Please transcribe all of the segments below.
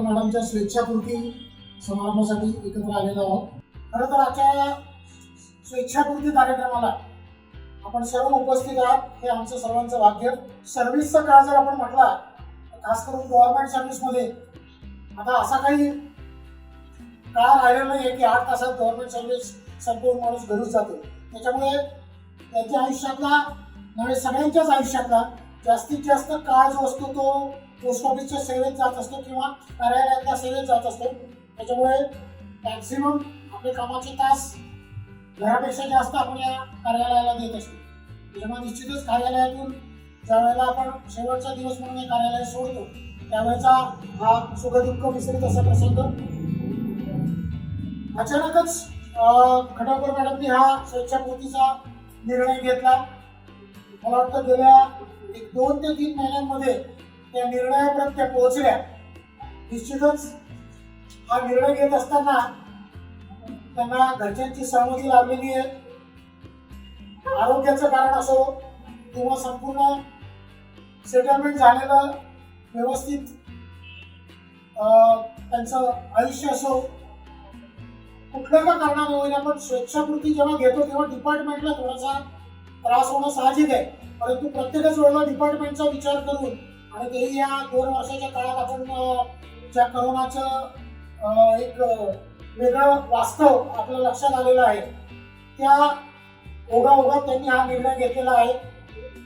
मॅडमच्या स्वेच्छापूर्ती समारंभासाठी एकत्र आलेलो आहोत. खरं तर आजच्या स्वेच्छापूर्ती कार्यक्रमाला आपण सर्व उपस्थित आहात हे आमचं सर्वांचं भाग्य. सर्व्हिसचा काळ जर आपण म्हटला, खास करून गव्हर्नमेंट सर्व्हिसमध्ये आता असा काही काळ राहिलेला नाही आहे की 8 तासात गव्हर्नमेंट सर्व्हिस संपूर्ण माणूस घरीच जातो. त्याच्यामुळे त्याच्या आयुष्यातला नव्हे सगळ्यांच्याच आयुष्यातला जास्तीत जास्त काळ जो असतो तो पोस्ट ऑफिसच्या सेवेत जात असतो किंवा कार्यालयातल्या सेवेत जात असतो. त्याच्यामुळे मॅक्सिमम आपले कामाचे तास घरापेक्षा जास्त आपण या कार्यालयाला देत असतो. त्याच्यामुळे निश्चितच कार्यालयातून ज्या वेळेला आपण शेवटचा दिवस म्हणून हे कार्यालय सोडतो त्यावेळेचा हा सुखदुःख मिश्रित असा प्रसंग. अचानकच खटावकर मॅडमनी हा स्वेच्छापूर्तीचा निर्णय घेतला. मला वाटतं गेल्या 2 ते 3 महिन्यांमध्ये त्या निर्णयापर्यंत त्या पोहोचल्या. निश्चितच हा निर्णय घेत असताना त्यांना घरच्यांची सहमती लाभलेली आहे. आरोग्याचं कारण असो किंवा संपूर्ण सेटलमेंट झालेलं व्यवस्थित त्यांचं आयुष्य असो, कुठल्या का कारणाने होईना पण स्वेच्छापूर्ती जेव्हा घेतो तेव्हा डिपार्टमेंटला थोडासा त्रास होणं साहजिक आहे. परंतु प्रत्येकच वेळेला डिपार्टमेंटचा विचार करून आणि तेही या 2 वर्षाच्या काळात आपण ज्या करोनाचं एक वेगळं वास्तव आपल्या लक्षात आलेलं आहे त्या ओघाओघात त्यांनी हा निर्णय घेतलेला आहे.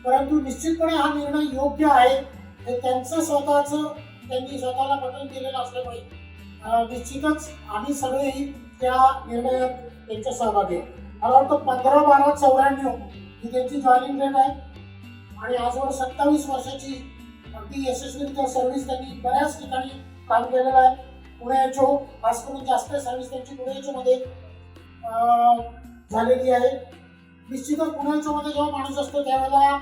परंतु निश्चितपणे हा निर्णय योग्य आहे हे त्यांचं त्यांनी स्वतःला पटवून केलेलं असल्यामुळे निश्चितच आम्ही सगळेही त्या निर्णयात त्यांच्या सहभागी आहे. मला वाटतं 15/12/94 ही त्यांची जॉईनिंग डेट आहे आणि आजवर 27 वर्षाची अगदी यशस्वीरित्या सर्व्हिस त्यांनी बऱ्याच ठिकाणी काम केलेलं आहे. पुणे एचओ खास करून जास्त सर्व्हिस त्यांची पुणे एचओ मध्ये झालेली आहे. निश्चितच पुणे एचओ मध्ये जेव्हा माणूस असतो त्यावेळेला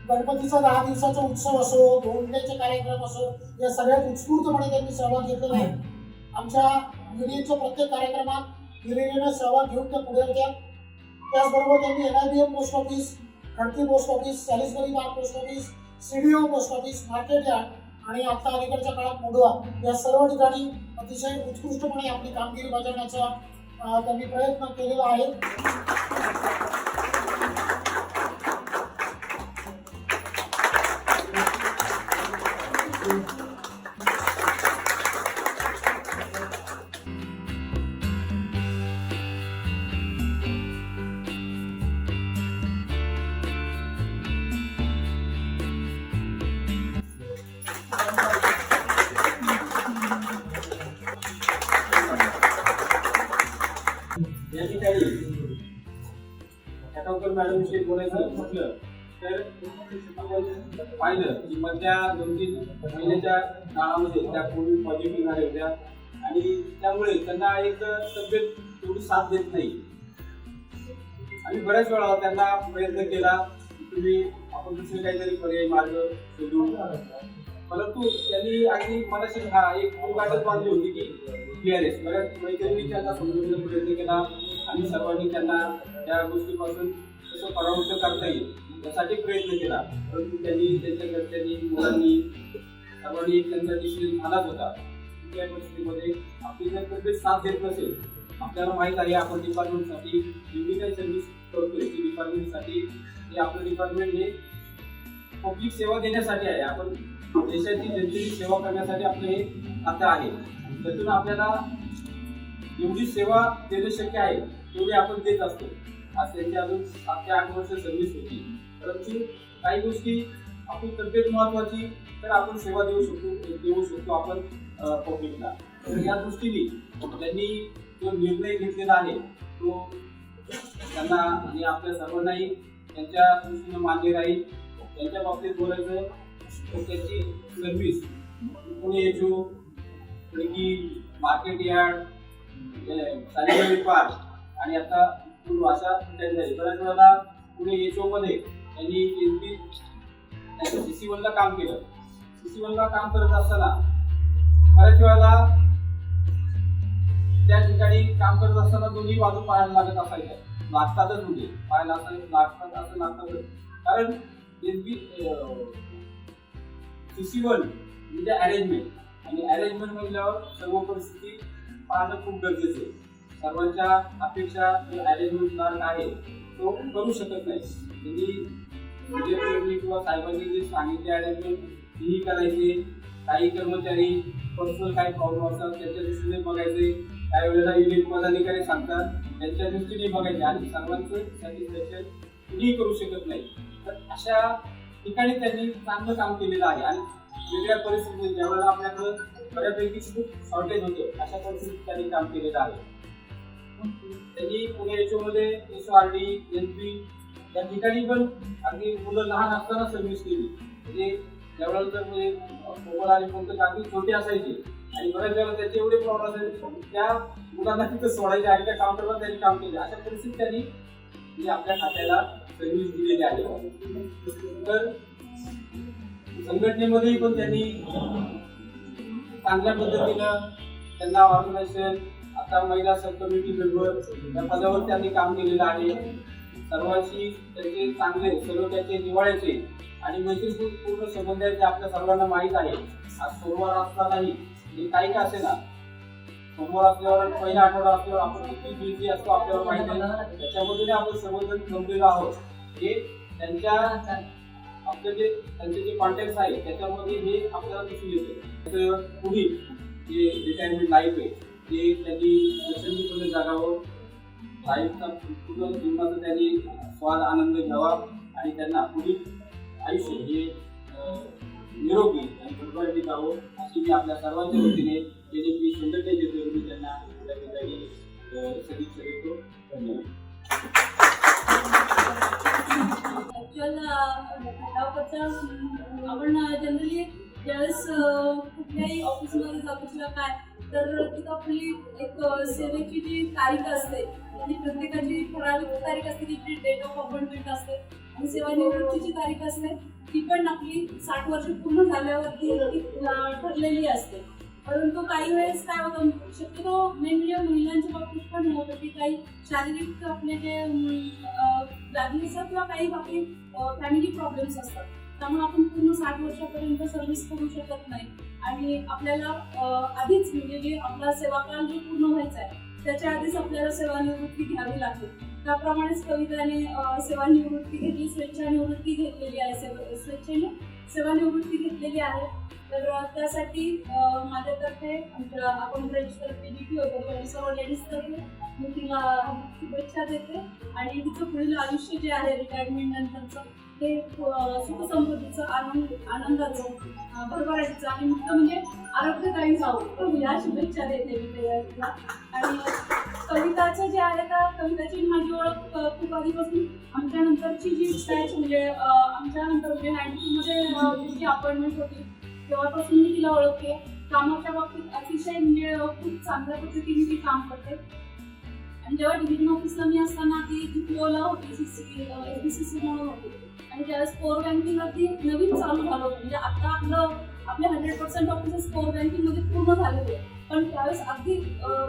गणपतीचा 10 दिवसाचा उत्सव असो, धोंड्याचे कार्यक्रम असो, या सगळ्यात उत्स्फूर्तपणे त्यांनी सहभाग घेतलेला आहे. आमच्या युनियनच्या प्रत्येक कार्यक्रमात युनियनने सहभाग घेऊन त्या पुढे होत्या. त्याचबरोबर त्यांनी NIBM post office, Khadki post office, Salisbury Bagh post office, CDO post office, market yard आणि आता अलीकडच्या काळात मोडवा या सर्व ठिकाणी अतिशय उत्कृष्टपणे आपली कामगिरी बजावण्याचा त्यांनी प्रयत्न केलेला आहे. या ठिकाणी खटावकर मॅडमशी बोलायचं म्हटलं तर आपण पाहिलं की मधल्या 2-3 महिन्याच्या काळामध्ये त्या कोविड पॉझिटिव्ह झाल्या होत्या आणि त्यामुळे त्यांना एक तब्येत तेवढी साथ देत नाही. आम्ही बऱ्याच वेळा त्यांना प्रयत्न केला तुम्ही आपण दुसरे काहीतरी पर्याय मार्ग शोधू, परंतु त्यांनी अगदी मनाशी एक गाठच बांधली होती की PRS. बऱ्याच मैत्रिणी त्यांना समजवण्याचा प्रयत्न केला आणि सर्वांनी त्यांना त्या गोष्टीपासून कसं परावृत्त करता येईल यासाठी प्रयत्न केला. परंतु त्यांनी त्यांच्या घरच्यांनी मुलांनी सर्वांनी त्यांचा डिसिजन झालाच होता. त्या परिस्थितीमध्ये आपली जर तब्येत साथ देत नसेल, आपल्याला माहीत आहे आपण डिपार्टमेंटसाठी जेवढी काही सर्व्हिस करतोय ती डिपार्टमेंटसाठी हे आपलं डिपार्टमेंट हे पब्लिक सेवा देण्यासाठी आहे. आपण देशाची जनतेची सेवा करण्यासाठी आपलं हे खातं आहे. त्यातून आपल्याला जेवढी सेवा देणं शक्य आहे तेवढी आपण देत असतो. आज त्यांची अजून 7 ते 8 वर्ष सर्व्हिस होती, परंतु काही गोष्टी आपली तब्येत महत्वाची तर आपण सेवा देऊ शकतो आपण पब्लिकला. तर या दृष्टीने त्यांनी जो निर्णय घेतलेला आहे तो त्यांना आणि आपल्या सर्वांनाही त्यांच्या दृष्टीने मान्य राहील. त्यांच्या बाबतीत बोलायचं तर त्यांची service Pune HO, Khadki, market yard, Salisbury park आणि आता अशा ठिकाणी झाली. बऱ्याच वेळेला पुणे एचओ मध्ये त्यांनी CC1 ला काम केलं. CC1 ला काम करत असताना बऱ्याच वेळेला त्या ठिकाणी काम करत असताना दोन्ही बाजू पाहायला लागत असायच्या. लागतातच म्हणजे पाहायला लागतातच. कारण CC1 म्हणजे अरेंजमेंट आणि अरेंजमेंट म्हटल्यावर सर्व परिस्थिती पाहणं खूप गरजेचं आहे. सर्वांच्या अपेक्षा जो अरेंजमेंट मार्ग आहे तो करू शकत नाही. त्यांनी किंवा साहेबांनी जे सांगितले अरेंजमेंट तीही करायचे. काही कर्मचारी पर्सनल काही प्रॉब्लेम असतात त्याच्या दृष्टीने बघायचे. काही वेळेला युनिट पदाधिकारी सांगतात त्यांच्या दृष्टीने बघायचे आणि सर्वांचं सॅटिस्फॅक्शन कुणीही करू शकत नाही. तर अशा ठिकाणी त्यांनी चांगलं काम केलेलं आहे आणि वेगळ्या परिस्थितीत ज्यावेळेला आपल्याकडं बऱ्यापैकी खूप शॉर्टेज होतं अशा परिस्थितीत त्यांनी काम केलेलं आहे. त्यांनी पुणे एचओमध्ये SORD, NP या ठिकाणी पण अगदी मुलं लहान असताना सर्व्हिस केली. म्हणजे ज्यावेळेला तर म्हणजे मोबाईल आले पण तर अगदी छोटे असायचे आणि बऱ्याच वेळेला त्याचे एवढे प्रॉब्लेम असायचे त्या मुलांना तिथं सोडायचे आणि त्या काउंटरवर त्यांनी काम केले. अशा परिस्थितीत त्यांनी म्हणजे आपल्या खात्याला सर्व्हिस दिलेली आहे. तर संघटनेमध्येही पण त्यांनी चांगल्या पद्धतीनं त्यांना ऑर्गनायझेशन आता महिला सब कमिटी मेंबर या पदावर त्यांनी काम केलेलं आहे. सर्वांशी त्यांचे चांगले सर्व त्याचे निवाळ्याचे आणि मैत्रीपूर्ण संबंध आहेत ते आपल्या सर्वांना माहीत आहे. आज सोमवार असतानाही हे काही का असे ना सोमवार असल्यावर पहिला आठवडा असल्यावर आपण किती बिझी असतो आपल्याला माहिती आहे. त्याच्यामध्ये आपण सर्वजण जमलेलो आहोत. हे त्यांच्या आपले जे त्यांचे जे कॉन्टॅक्ट आहे त्याच्यामध्ये हे आपल्याला दिसून येतं. पुढील जे रिटायरमेंट लाईफ आहे ते त्यांनी नैसर्गिकपणे जगावं. लाईफचा पूर्ण जीवनाचा त्यांनी स्वाद आनंद घ्यावा आणि त्यांना पुढील आयुष्य हे निरोगी आणि गुणवाडी जावं अशी मी आपल्या सर्वांच्या वतीने मी संघटनेचे मी त्यांना सदिच्छा देतो. धन्यवाद. आपण जनरली ज्यावेळेस कुठल्याही ऑफिसमध्ये जातो किंवा काय तर तिथं आपली एक सेवेची जी तारीख असते ती प्रत्येकाची ठराविक तारीख असते तिची डेट ऑफ अपॉइंटमेंट असते आणि सेवानिवृत्तीची तारीख असते ती पण आपली 60 वर्ष पूर्ण झाल्यावरती ठरलेली असते. परंतु काही वेळेस काय होतं शक्यतो म्हणजे महिलांच्या बाबतीत पण होतं की काही शारीरिक आपले जे व्याधी असतात किंवा काही बाकी फॅमिली प्रॉब्लेम्स असतात त्यामुळे आपण पूर्ण 60 वर्षापर्यंत सर्व्हिस करू शकत नाही आणि आपल्याला आधीच म्हणजे जे आपला सेवाकाल जो पूर्ण व्हायचा आहे त्याच्या आधीच आपल्याला सेवानिवृत्ती घ्यावी लागते. त्याप्रमाणेच कविताने सेवानिवृत्ती घेतली, स्वेच्छानिवृत्ती घेतलेली आहे, स्वेच्छेने सेवानिवृत्ती घेतलेली आहे. तर त्यासाठी माझ्यातर्फे आमच्या आपण ब्रँचतर्फे DP होतो आणि सर्व लेडीजतर्फे मी तिला शुभेच्छा देते आणि तिचं पुढील आयुष्य जे आहे रिटायरमेंट नंतरचं ते सुखसमृद्धीचं आनंदाचं भरभराटीचं आणि मुक्त म्हणजे आरोग्यदायी जावं या शुभेच्छा देते मी तिला. आणि कविताचं जे आहे का कविताची माझी ओळख खूप आधीपासून आमच्या नंतरची जी बॅच म्हणजे आमच्या नंतर म्हणजे 92मध्ये जी अपॉइंटमेंट होती तेव्हापासून मी तिला ओळखते. कामाच्या बाबतीत अतिशय म्हणजे खूप चांगल्या पद्धतीने ती काम करते आणि जेव्हा डिव्हिजन ऑफिसला मी असताना ती GPOला होती SBCC म्हणून होती आणि ज्यावेळेस कोर बँकिंगवरती नवीन चालू झालं होतं म्हणजे आता आपले 100% ऑफिसेस कोर बँकिंगमध्ये पूर्ण झालेले पण त्यावेळेस अगदी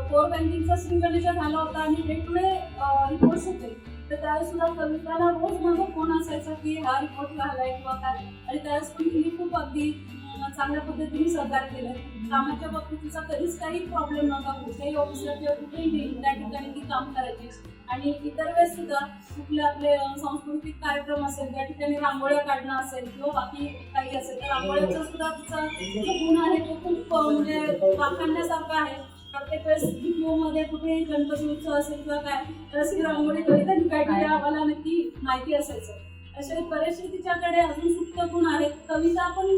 कोर बँकिंगचा श्रीगणेशा झाला होता आणि वेगवेगळे रिपोर्ट्स होते. तर त्यावेळेस सुद्धा कविताला रोज माझा फोन असायचा की हा रिपोर्ट झालाय किंवा काय आणि त्यावेळेस पण तिने खूप अगदी चांगल्या पद्धतीने सहकार्य केलं. कामाच्या बाबतीत तिचा कधीच काही प्रॉब्लेम नव्हता. कुठल्याही ऑफिसला किंवा कुठेही त्या ठिकाणी ती काम करायची आणि इतर वेळेस सुद्धा कुठले आपले सांस्कृतिक कार्यक्रम असेल त्या ठिकाणी रांगोळ्या काढणं असेल किंवा बाकी काही असेल तर रांगोळ्याचा सुद्धा तिचा जो गुण आहे तो खूप म्हणजे वाखाणण्यासारखा आहे. प्रत्येक वेळेस GPOमध्ये कुठेही गणपती उत्सव असेल किंवा काय तर अशी रांगोळी कवितांनी काढली आम्हाला नक्की माहिती असायचं. असे बरेचसे तिच्याकडे अजून सुप्त गुण आहेत. कविता पण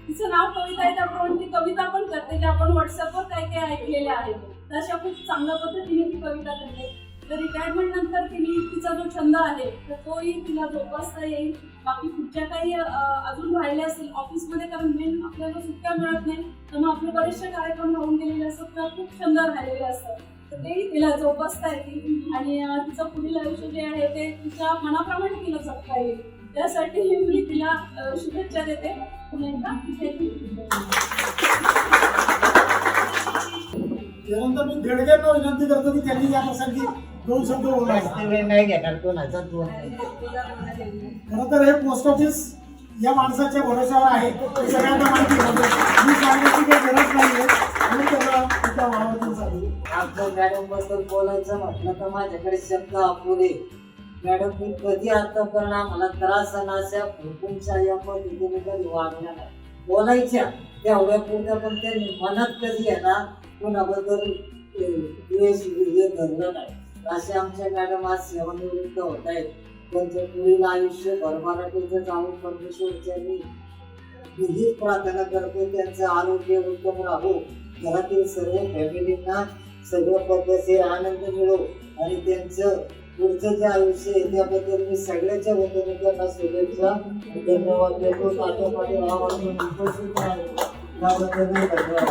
तिचं नाव कविता आहे त्याप्रमाणे ती कविता पण करते जे आपण व्हॉट्सअपवर काही ऐकलेले आहेत तशा खूप चांगल्या पद्धतीने ती कविता करते. तर रिटायरमेंट नंतर तिचा जो छंद आहे तर तोही तिला जोपासता येईल. बाकी पुढच्या काही अजून राहिले असतील ऑफिसमध्ये कारण मेन आपल्याला सुट्ट्या मिळत नाही तर मग आपले बरेचसे कार्यक्रम राहून गेलेले असतात किंवा खूप छंद राहिलेले असतात तर तेही तिला जोपासता येतील आणि तिचं पुढील आयुष्य जे आहे ते तिच्या मनाप्रमाणे तिला जगता येईल त्यासाठी मी तिला शुभेच्छा देते. त्यानंतर मी देडगेंना विनंती करतो की त्यांनी या प्रसंगी 2 शब्द बोलावे. नाही घेणार 2002 खरं तर हे पोस्ट ऑफिस या माणसाच्या भरोशावर आहे हे सगळ्यांना माहिती आहे. मी सांगण्याची काही गरज नाहीये म्हणून त्याला तुझ्या महाराजांसाठी आपल्या मॅडम बद्दल बोलायचं म्हटलं तर माझ्याकडे शब्द अपुरे. मॅडम मी कधी आतापर्यंत आम्हाला त्रास आणि अशा हुकुमच्या या पद्धतीने कधी वागल्या नाही. बोलायच्या तेवढ्या पुरत्या, पण त्यांनी मनात कधी आहे ना कुणाबद्दल द्वेष हे धरलं नाही. असे आमच्या मॅडम आज सेवानिवृत्त होत आहेत. त्यांचं पुढील आयुष्य भरभराटीचं जाऊन परमेश्वरच्यांनी विहित प्रार्थना करतो त्यांचं आरोग्य उत्तम राहो, घरातील सर्व फॅमिलींना सर्व पद्धतीचे आनंद मिळो आणि त्यांचं पुढचं जे आयुष्य आहे त्याबद्दल मी सगळ्याच्या वतीने त्यांना शुभेच्छा धन्यवाद देतो. तात्या पाटील आवाज उपस्थित आहे त्याबद्दल मी धन्यवाद.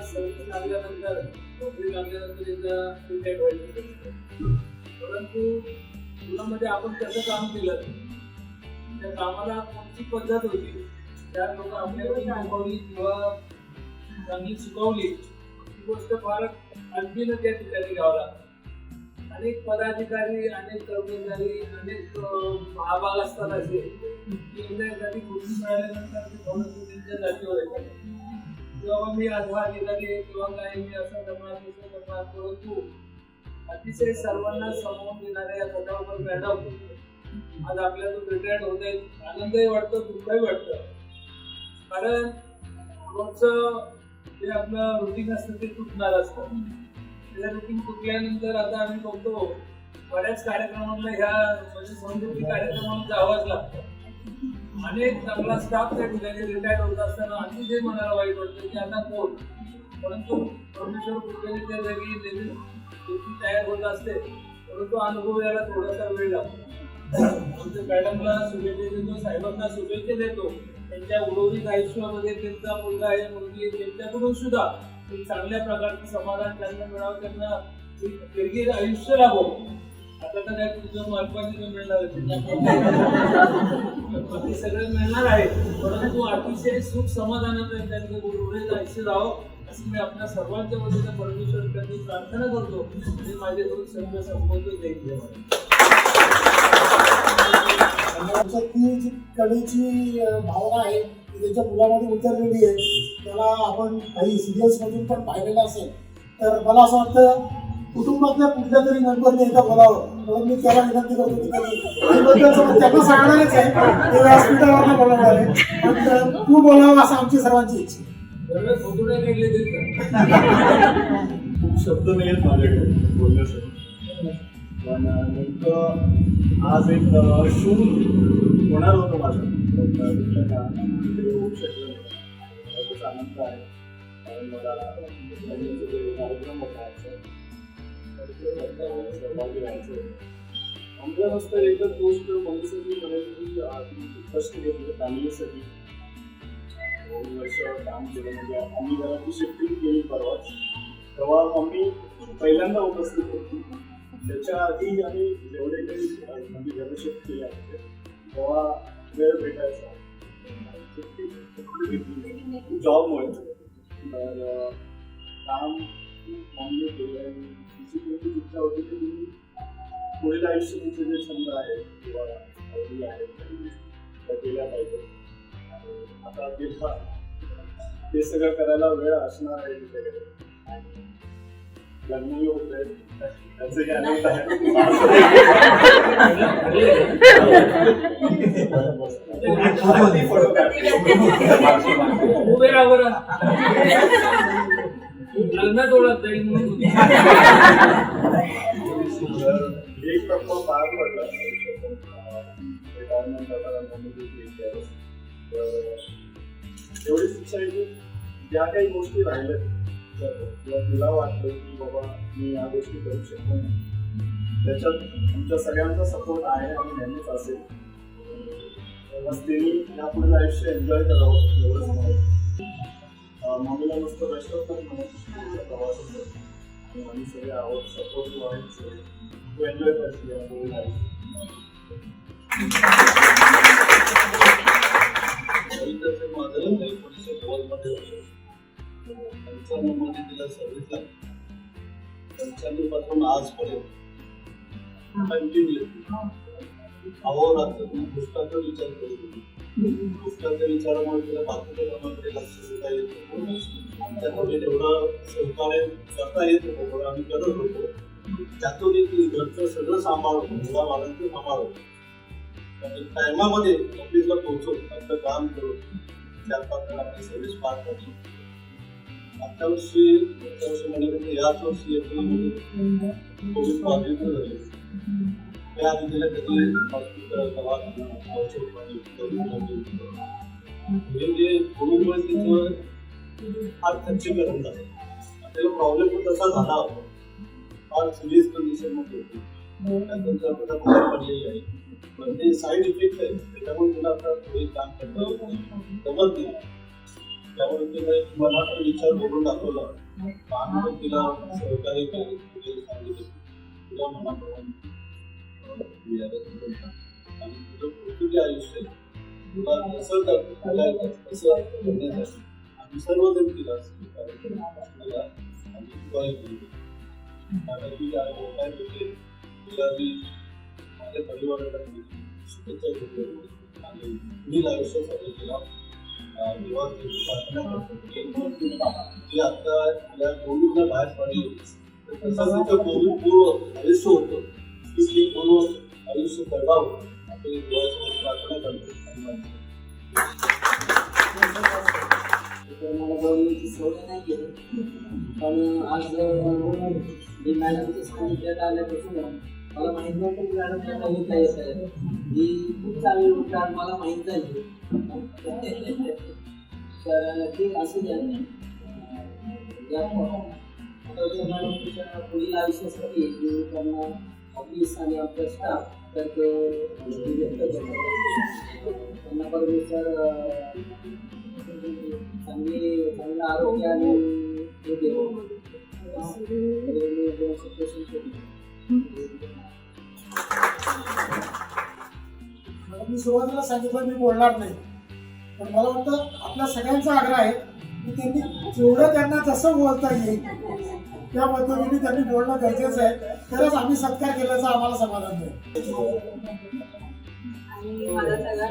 सर्व्हिस लागल्यानंतर नोकरी लागल्यानंतर एकदा रिटायर व्हायचं, परंतु पुण्यामध्ये आपण कसं काम केलं त्या कामाला कोणती पद्धत होती त्या लोक आपल्याकडे शिकवली किंवा चांगली शिकवली ही गोष्ट फार आणखीन त्या ठिकाणी घ्यावं लागतं. अनेक पदाधिकारी, अनेक कर्मचारी, अनेक महाभाग असतात असे की एकदा एखादी खुर्ची मिळाल्यानंतर ते थोडंसं त्यांच्या जागेवर येतात किंवा मी आधार अधिकारी आहे किंवा काय मी असं करणार तसं करणार, परंतु अतिशय सर्वांना सामावून देणाऱ्या या पदावर मॅडम आज आपल्यातून रिटायर्ड होत आहेत. आनंदही वाटतो, दुःखही वाटतं, कारण रोजचं जे आपलं रुटीन असतं ते तुटणार असतं. त्या रुटीन तुटल्यानंतर आता आम्ही बघतो बऱ्याच कार्यक्रमांना ह्या म्हणजे सांस्कृतिक कार्यक्रमांना जावंच लागतं. अनेक चांगला स्टाफ त्या ठिकाणी रिटायर्ड होत असताना अतिशय मनाला वाईट वाटतं की आता कोण, परंतु परमेश्वर कृपेने त्या जागी नेहमी तयार होत असते, परंतु अनुभव यायला थोडासा वेळ लागतो. आमच्या मॅडमला शुभेच्छा देतो, साहेबांना शुभेच्छा देतो. त्यांच्या उर्वरित आयुष्यामध्ये त्यांचा मुलगा आहे, मुलगी आहे, त्यांच्याकडून सुद्धा एक चांगल्या प्रकारचं समाधान त्यांना मिळावं, त्यांना एक दीर्घ आयुष्य लाभो. आता तर काय तुझं मालकाची मिळणार ते सगळं मिळणार आहे, परंतु अतिशय सुख समाधानाचं त्यांचं उर्वरित आयुष्य राहावं अशी मी आपल्या सर्वांच्या वतीनं परमेश्वरांनी प्रार्थना करतो आणि माझे दोन शब्द संबोधून देईल. ती जी कलेची भावना आहे ती त्याच्या मुलामध्ये उतरलेली आहे. त्याला आपण काही सिरियल्स मधून पण पाहिलेलं असेल तर मला असं वाटतं कुटुंबातल्या कुठल्या तरी मेंबरने एकदा बोलावं, म्हणून मी त्याला विनंती करतो की त्यांना सांगणारच आहे ते व्यासपीठावर बोलवणार आहे, पण तू बोलावं असं आमची सर्वांची इच्छा. खूप शब्द नाही आहेत माझ्याकडे बोलण्यासाठी, पण नेमकं आज एक शूट होणार होतं माझं तिकडे होऊ शकलं नाही. खूप आनंद आहे कारण मला कार्यक्रम होता सहभागी व्हायचं. आमच्या नुसतं एकच गोष्ट मम्मीसाठी म्हणायची की कष्ट घेतलं फॅमिलीसाठी 2 वर्ष काम केलं. म्हणजे आम्ही घराची शिफ्टिंग केली परवाच, तेव्हा मम्मी पहिल्यांदा उपस्थित होती. त्याच्या आधी आम्ही जेवढे काही म्हणजे घरं शिफ्ट केले होते तेव्हा वेळ भेटायचा जॉबमुळे. तर काम मम्मी केलं आणि तिची कोणती इच्छा होती की तुम्ही पुढील आयुष्य तिचे जे छंद आहेत किंवा आवडी आहेत त्या केल्या पाहिजे. आता ते सगळं करायला वेळ असणार आहे तिच्याकडे. लग्नही होत आहे त्याचंही आनंद आहे. लग्नात ओळख जाईल म्हणून एक टप्पा पार पडला रिटायरमेंट एवढीच इच्छा आहे की ज्या काही गोष्टी राहिल्या किंवा तुला वाटलं की बाबा मी या गोष्टी करू शकतो त्याच्यात आमच्या सगळ्यांचा सपोर्ट आहे आणि नेहमीच असेल. मस्तीने यापुढील आयुष्य एन्जॉय करावं एवढंच नाही. मम्मीला नुसतं बेस्ट ऑफ लक म्हणून प्रवास होतो आणि आम्ही सगळे आहोत सपोर्टिव्ह आहेत. तू एन्जॉय करशील यापुढील आयुष्य. माझं 1990 होतं. 95 मध्ये तिला सर्व्हिस लागली. 95 पासून आजपर्यंत कंटिन्युअसली अहोरात्र ती गोष्टाचा विचार करत होती. गोष्टाच्या विचारामुळे तिला बाकीच्या कामाकडे लक्ष देता येत होतं. त्यामुळे तेवढं सहकार्य करता येत होतं, थोडं आम्ही करत होतो. त्यातून एक घरचं सगळं सांभाळतो, मुलाबाळांचं सांभाळतो. आणि टायमामध्ये ऑफिसला पोहोचून आपलं काम करून 4-5 जण आपली सर्व्हिस पार करतो. मागच्या वर्षी म्हणजे याच वर्षी एप्रिलमध्ये कोविड पॉझिटिव्ह झाले. त्या आधी कधी हॉस्पिटल दवाखाना औषध पाणी म्हणजे कोविडमुळे तिथं फार खर्चीकरण झालं. आपल्याला प्रॉब्लेम पण तसा झाला होता, फार सिरियस कंडिशन मध्ये होती. त्यानंतर आपल्याला बाहेर पडलेली आहे, पण ते साईड इफेक्ट आहे, त्याच्यामुळे तुला आता थोडी काम करता जमत नाही. त्यामुळे तिला एक मनाचा विचार करून दाखवला. आम्ही पण तिला सहकार्य केले, सांगितलं तुला मनाप्रमाणे आणि तुझं पुढचं आयुष्य तुला कसं करायचं कसं करण्यासाठी आम्ही सर्वजण तिला सहकार्य केलं आणि तुला काय होते तिला मी माझ्या परिवाराला शुभेच्छा देतो आणि पुढील आयुष्यासाठी तिला प्रार्थना करतो की आता या कोविडला बाहेर पडली तसं तिथं कोविड पूर्व आयुष्य होतं की ते पूर्व आयुष्य जगावं आपण देवाची प्रार्थना करतो. मला बोलण्याची सवय नाही आहे, पण आज मी मॅडमच्या सांगितल्यात आल्यापासून मला माहित नव्हतं की मॅडमच्या कविता येत आहे. ही खूप चांगली गोष्ट आज मला माहीत झाली. तर ते असं द्या मॅडम तुझ्या पुढील आयुष्यासाठी त्यांना ऑफिस आणि आपलं स्टाफ तर ते व्यक्त करतो. त्यांना परमेश्वर चांगलं आरोग्य आणि हे देव. मी सुरुवातीला सांगितलं मी बोलणार नाही, पण मला वाटतं आपल्या सगळ्यांचा आग्रह आहे की त्यांनी जेवढं त्यांना जसं बोलता येईल त्या पद्धतीने त्यांनी बोलणं गरजेचं आहे, तरच आम्ही सत्कार केल्याचं आम्हाला समाधान मिळेल. आणि माझा सगळा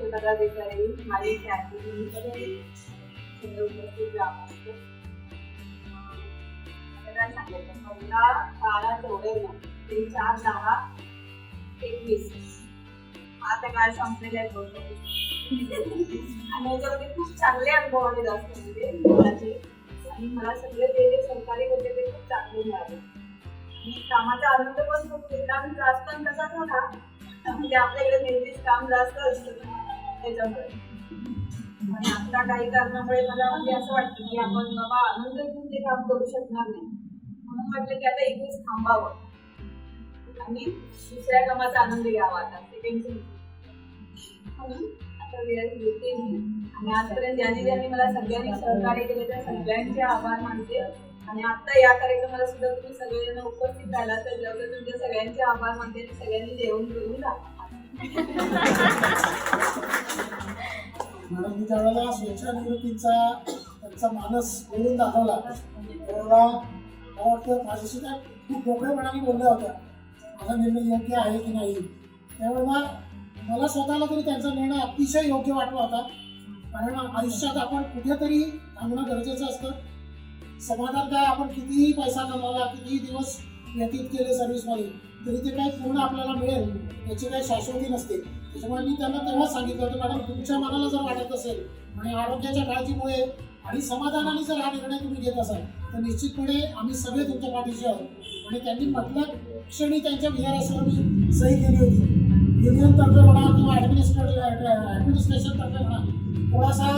पदाधिकारी माझी फॅमिली सगळे उपस्थित ग्रामस्थ काय सांगायचं 15-12 तेवढे ना 3-4-10-21 आता काय संपलेले आहेत बोलतो. आणि याच्यामध्ये खूप चांगले अनुभव आले जास्त म्हणजे आणि मला सगळे जे सहकार्य होते ते खूप चांगले मिळाले आणि कामाचा आनंद पण खूप घेतला आणि त्रास पण तसाच होता. म्हणजे आपल्याकडे नेहमीच काम जास्त असतं त्याच्यामुळे आणि आता काही कारणामुळे मला म्हणजे असं वाटतं की आपण बाबा आनंद घेऊन ते काम करू शकणार नाही, म्हणून म्हटलं की आता इथेच थांबावं आणि दुसऱ्या कामाचा आनंद घ्यावा. आता ते टेन्शन म्हणून आता वेळ घेते मी आणि आजपर्यंत ज्यांनी मला सगळ्यांनी सहकार्य केले त्या सगळ्यांचे आभार मानते. आणि आता या कार्यक्रमाला सुद्धा तुम्ही सगळेजण उपस्थित राहिला तर जेवढे तुमच्या सगळ्यांचे आभार मानते आणि सगळ्यांनी जेवण करून जा. मॅडम मी त्यावेळेला स्वेच्छानिवृत्तीचा त्यांचा मानस बोलून दाखवला तेव्हा मला वाटतं माझ्याशी त्या खूप मोकळेपणाने बोलल्या होत्या माझा निर्णय योग्य आहे की नाही. त्यावेळेला मला स्वतःला तरी त्यांचा निर्णय अतिशय योग्य वाटला होता, कारण आयुष्यात आपण कुठेतरी थांबणं गरजेचं असतं. समाधान काय आपण कितीही पैसा कमवला कितीही दिवस व्यतीत केले सर्व्हिसमध्ये तरी ते काही पूर्ण आपल्याला मिळेल याची काही शाश्वती नसते. त्याच्यामुळे मी त्यांना तेव्हाच सांगितलं होतं मॅडम तुमच्या मनाला जर वाटत असेल आणि आरोग्याच्या काळजीमुळे आणि समाधानाने जर हा निर्णय तुम्ही घेत असाल तर निश्चितपणे आम्ही सगळे तुमच्या पाठीशी आहोत. आणि त्यांनी म्हटलं क्षणी त्यांच्या VRS वर मी सही केली होती. युनियनतर्फे म्हणा किंवा ॲडमिनिस्ट्रेशनतर्फे म्हणा थोडासा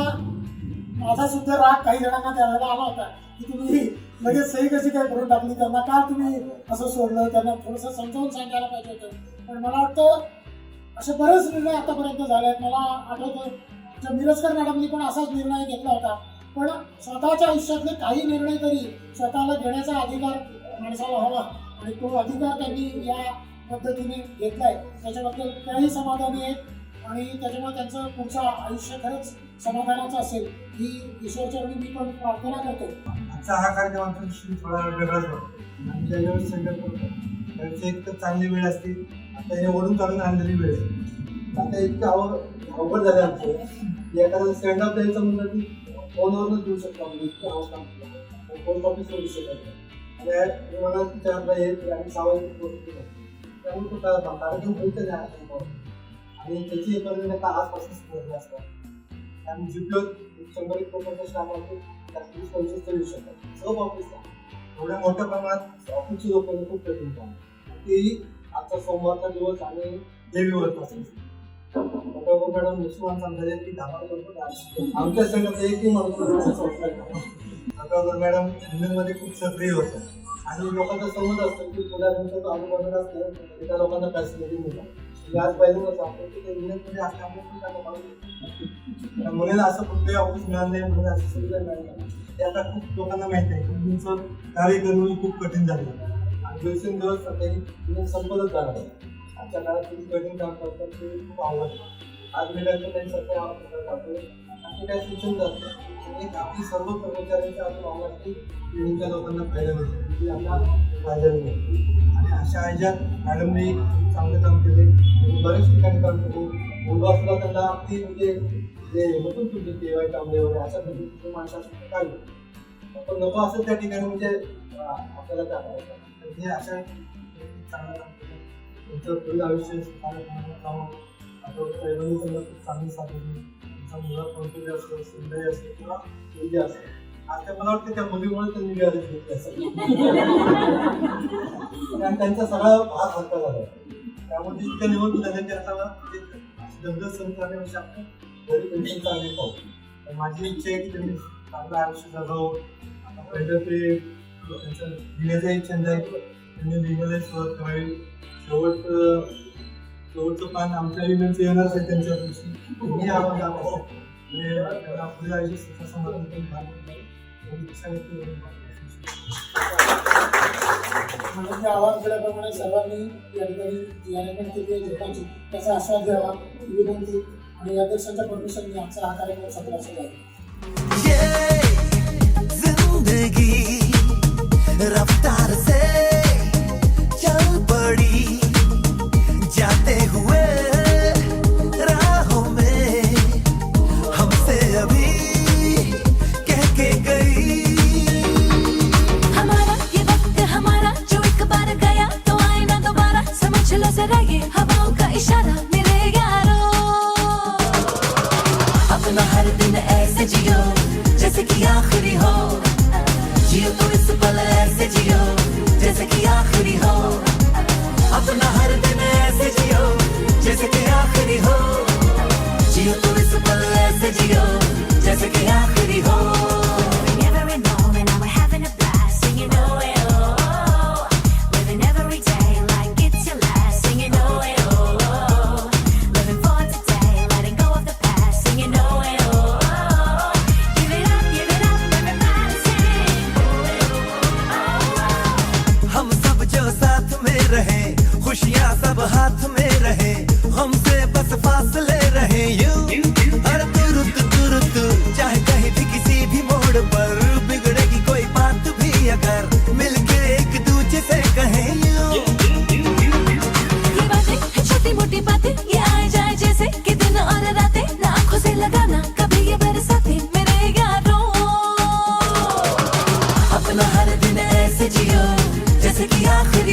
माझा सुद्धा राग काही जणांना त्यावेळेला आला होता की तुम्ही लगेच सही कशी काय करून टाकली, त्यांना का तुम्ही असं सोडलं, त्यांना थोडंसं समजावून सांगायला पाहिजे होतं. पण मला वाटतं असे बरेच निर्णय आतापर्यंत झाले आहेत. मला आठवतं मिरजकर मॅडमनी पण असाच निर्णय घेतला होता, पण स्वतःच्या आयुष्यातले काही निर्णय तरी स्वतःला घेण्याचा अधिकार माणसाला हवा आणि तो अधिकार त्यांनी या पद्धतीने घेतलाय त्याच्याबद्दल त्याही समाधानी आहेत आणि त्याच्यामुळे त्यांचं पुढचं आयुष्य खरंच समाधानाचं असेल ही ईश्वरचरणी मी पण प्रार्थना करतो. आजचा हा कार्यक्रम आमच्या थोडा वेगळाच होता. आमच्या ज्यावेळेस संकल्प त्यावेळेस एक तर चांगली वेळ असते आता हे ओढून काढून आणलेली वेळ आहे. आता इतकं अवघड झालं आमचं की एखादा स्टँड अप द्यायचं म्हणलं की फोनवरूनच देऊ शकतो आपण, इतकं अवस्था आमची. पोस्ट ऑफिसवर विषय करतो आणि मला विचारलं हे आणि सावध त्यामुळे तो कार्यक्रम होतं नाही आणि त्याची परिणाम आजपासून सुरू असतात. आणि जिथं 100 लोकांचा स्टाफ असतो त्यात 20-25 येऊ शकतात सब ऑफिसला. एवढ्या मोठ्या प्रमाणात ऑफिसची लोक खूप कठीण काम तेही आजचा सोमवारचा दिवस आणि देवीवर असेल. मॅडम मुसलमान सांगतात की धामाल करतो आमच्या संघात एकही माणूस मॅडम हिंदूमध्ये खूप सक्रिय होतं आणि लोकांचा समज असतो की पुढाऱ्यांचा आजूबाजूला असतं त्या लोकांना फॅसिलिटी मिळतात. आज पाहिजे सांगतो की ते युनियनमध्ये असल्यामुळे त्यांना पाहिजे म्हणून असं कुठलंही ऑफिस मिळालं नाही म्हणून अशी सुविधा मिळाली नाही. ते आता खूप लोकांना माहिती आहे की तुमचं कार्य करणं खूप कठीण झालं आणि दिवसेंदिवस काही संपतच झालं आहे. आजच्या काळात तुम्ही कठीण काम करतात ते खूप आवडतं. आज मी त्यांच्यासाठी आणि काय सूचन जातं एक आपली सर्व कर्मचाऱ्यांच्या आपण आवड की युनियनच्या लोकांना फायदा मिळतो की आपला फायदा मिळतो. आणि अशा ह्याच्यात मॅडमने चांगलं काम केले, बरेच ठिकाणी काम केले. मुलगा असला त्यांना अगदी म्हणजे जे नसून तुमचे केवाय कामले वगैरे अशा पद्धतीचे माणसं असतात काय पण नको असं त्या ठिकाणी म्हणजे आपल्याला टाकायचं हे अशा चांगलं काम केलं. तुमचं पुढील आयुष्य जावं आता सर्वांनी त्यांना खूप चांगली साथ दिली. तुमचा मुलगा कोणतरी असो सुंदर असेल किंवा मुलगी असेल आता मला वाटतं त्या मुलीमुळे त्यांनी गरज घेतली असेल कारण त्यांचा सगळा भाग हलका झाला. त्यामुळे जितकं निवडणूक झाले ते आता दंगल सण करण्यापेक्षा आपण घरी पेन्शन चांगली पाहू. माझी इच्छा आहे की त्यांनी चांगलं आयुष्य जगावं. आता पहिलं ते त्यांचं लिहिण्याचाही छंद आहे त्यांनी लिहिण्याला सुरुवात करावी. शेवटचं पान आमच्या युनियनचं येणार आहे त्यांच्या दिवशी मी आवाज दाखवतो त्यांना पुढे आयुष्य सुखा समाधान म्हणजे आवाहन केल्याप्रमाणे सर्वांनी या ठिकाणी जी अरेंजमेंट केली आहे लोकांची त्याचा आस्वाद घ्यावा ही विनंती आणि अध्यक्षांच्या परमिशनने आमचा हा कार्यक्रम सत्र असेल आहे. जिंदगी रफ्तार से चल पड़ी जाते हुए राहों में हमसे अभी कह के गई हमारा ये वक्त हमारा जो एक बार गया तो आए ना दोबारा समझ लो जरा ये हवाओं का इशारा मेरे यारों. अपना हर दिन ऐसे जियो जैसे कि आखिरी हो, जियो तो इस पल ऐसे जियो जैसे कि आखिरी हो. अपना हर दिन ऐसे जियो जैसे कि आखिरी हो, जियो तो इस पल ऐसे जियो जैसे कि आखिरी हो. Every moment now we're having a blast, singing oh eh oh, living every day like it's your last, singing oh eh oh, living for today, letting go of the past, singing oh eh oh, give it up, everybody sing oh eh oh. हम सब जो साथ में रहे खुशियाँ सब हाथ में रहे हमसे बस फासले रहे यूं हर तुरुत चाहे कहीं भी किसी भी मोड़ पर बिगड़ेगी कोई बात भी अगर मिलके एक दूजे से कहें यूं. ये बातें हैं छोटी मोटी बातें ये आए जाए जैसे कि दिन और रातें ना आंखों से लगाना कभी ये बरसाते मेरे यारों. अपना हर दिन ऐसे जियो जैसे कि आखिर